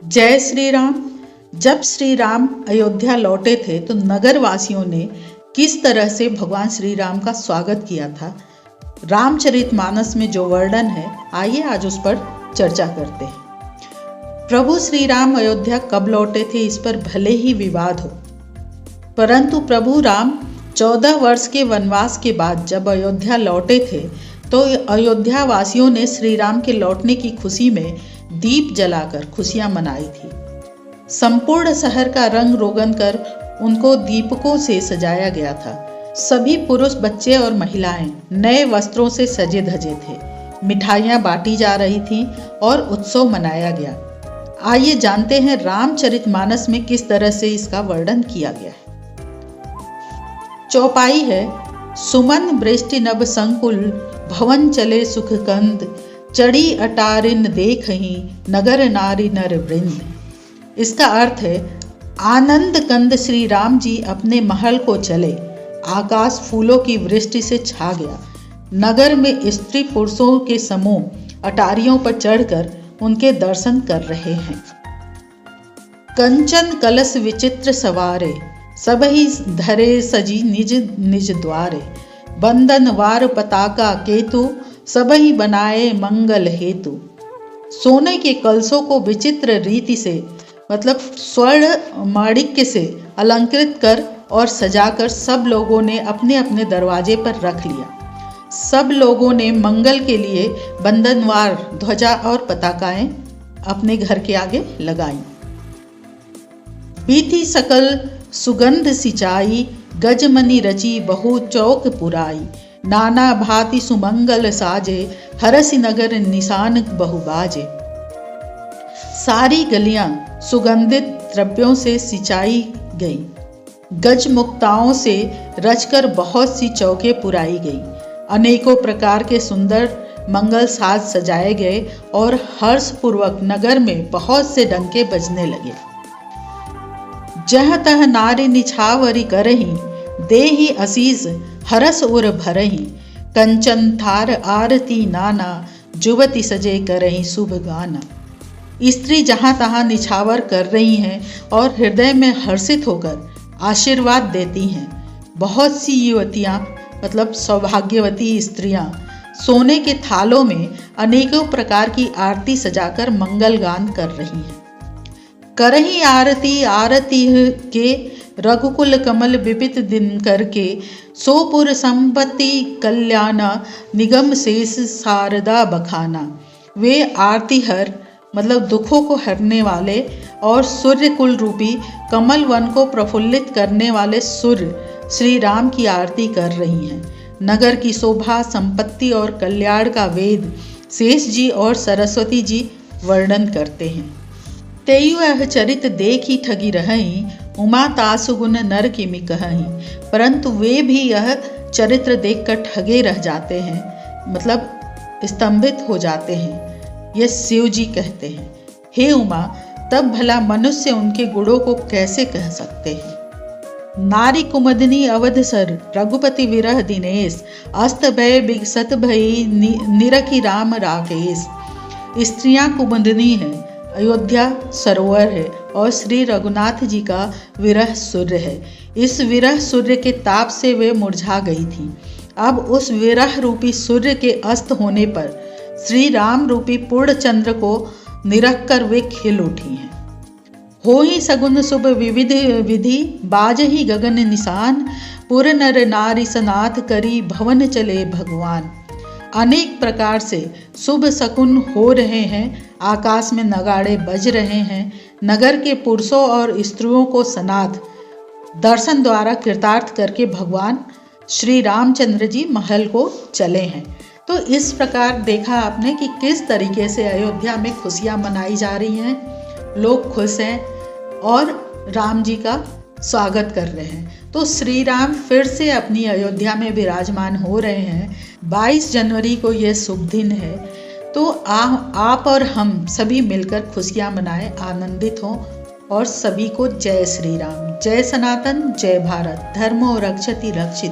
जय श्री राम। जब श्री राम अयोध्या लौटे थे तो नगर वासियों ने किस तरह से भगवान श्री राम का स्वागत किया था, रामचरितमानस में जो वर्णन है, आइए आज उस पर चर्चा करते हैं। प्रभु श्री राम अयोध्या कब लौटे थे इस पर भले ही विवाद हो, परंतु प्रभु राम 14 वर्ष के वनवास के बाद जब अयोध्या लौटे थे तो अयोध्या वासियों ने श्री राम के लौटने की खुशी में दीप जलाकर खुशियां मनाई थी। संपूर्ण शहर का रंग रोगन कर उनको दीपकों से सजाया गया था। सभी पुरुष, बच्चे और महिलाएं नए वस्त्रों से सजे धजे थे। मिठाइयां बांटी जा रही थीं और उत्सव मनाया गया। आइए जानते हैं रामचरितमानस में किस तरह से इसका वर्णन किया गया है। चौपाई है। सुमन वृष्टि नभ संकुल, भवन चले सुख कंद, चढ़ी अटारिन देखहीं, नगर नारी नर वृंद। इसका अर्थ है, आनंद कंद श्री राम जी अपने महल को चले, आकाश फूलों की वृष्टि से छा गया। नगर में स्त्री पुरुषों के समूह अटारियों पर चढ़कर उनके दर्शन कर रहे हैं। कंचन कलश विचित्र सवारे, सबहि धरे सजी निज निज द्वारे। बंदन वार पताका केतु, सबहि बनाए मंगल हेतु। सोने के कलशों को विचित्र रीति से मतलब स्वर्ण माणिक्य से अलंकृत कर और सजाकर सब लोगों ने अपने अपने दरवाजे पर रख लिया। सब लोगों ने मंगल के लिए बंधनवार ध्वजा और पताकाएं अपने घर के आगे लगाईं। बीती सकल सुगंध सिंचाई, गजमनि रची बहु चौक पुराई। नाना भांति सुमंगल साजे, हरसि नगर निशान बहु बाजे। सारी गलियां सुगंधित द्रव्यों से सिंचाई गई। गजमुक्ताओं से रचकर बहुत सी चौकें पुराई गई। अनेकों प्रकार के सुंदर मंगल साज सजाए गए और हर्षपूर्वक नगर में बहुत से डंके बजने लगे। जह तह नारी निछावरी करहीं, देहि असीस हरस उर भरहीं। कंचन थार आरती नाना, जुवती सजे करहीं शुभ गाना। स्त्री जहाँ तहाँ निछावर कर रही हैं और हृदय में हर्षित होकर आशीर्वाद देती हैं। बहुत सी युवतियाँ मतलब सौभाग्यवती स्त्रियाँ सोने के थालों में अनेकों प्रकार की आरती सजाकर मंगल गान कर रही हैं। करही आरती आरती के रघुकुल कमल विपित दिन करके, सोपुर संपत्ति कल्याणा, निगम शेष शारदा बखाना। वे आरती हर मतलब दुखों को हरने वाले और सूर्य कुल रूपी कमल वन को प्रफुल्लित करने वाले सूर्य श्री राम की आरती कर रही हैं। नगर की शोभा, संपत्ति और कल्याण का वेद शेष जी और सरस्वती जी वर्णन करते हैं। तेयु यह चरित देखी ठगी रहहीं, उमा तासु गुण नर किमि कहहीं। परंतु वे भी यह चरित्र देखकर ठगे रह जाते हैं, मतलब स्तंभित हो जाते हैं। यह शिव जी कहते हैं, हे उमा, तब भला मनुष्य उनके गुणों को कैसे कह सकते हैं। नारी कुमदनी अवधसर, रघुपति विरह दिनेश। अस्त भय बिगसत भई, निरखी राम राकेश। स्त्रियां कुमदनी हैं, अयोध्या सरोवर है और श्री रघुनाथ जी का विरह सूर्य है। इस विरह सूर्य के ताप से वे मुरझा गई थीं। अब उस विरह रूपी सूर्य के अस्त होने पर श्री राम रूपी पूर्ण चंद्र को निरख कर वे खिल उठी हैं। हो ही सगुन शुभ विविध विधि, बाज ही गगन निशान। पुर नर नारी सनाथ करी, भवन चले भगवान। अनेक प्रकार से शुभ शकुन हो रहे हैं। आकाश में नगाड़े बज रहे हैं। नगर के पुरुषों और स्त्रियों को सनाथ दर्शन द्वारा कृतार्थ करके भगवान श्री रामचंद्र जी महल को चले हैं। तो इस प्रकार देखा आपने कि किस तरीके से अयोध्या में खुशियां मनाई जा रही हैं। लोग खुश हैं और राम जी का स्वागत कर रहे हैं। तो श्री राम फिर से अपनी अयोध्या में विराजमान हो रहे हैं। 22 जनवरी को यह शुभ दिन है। तो आप और हम सभी मिलकर खुशियां मनाएं, आनंदित हों और सभी को जय श्री राम। जय सनातन, जय भारत। धर्मो रक्षति रक्षित।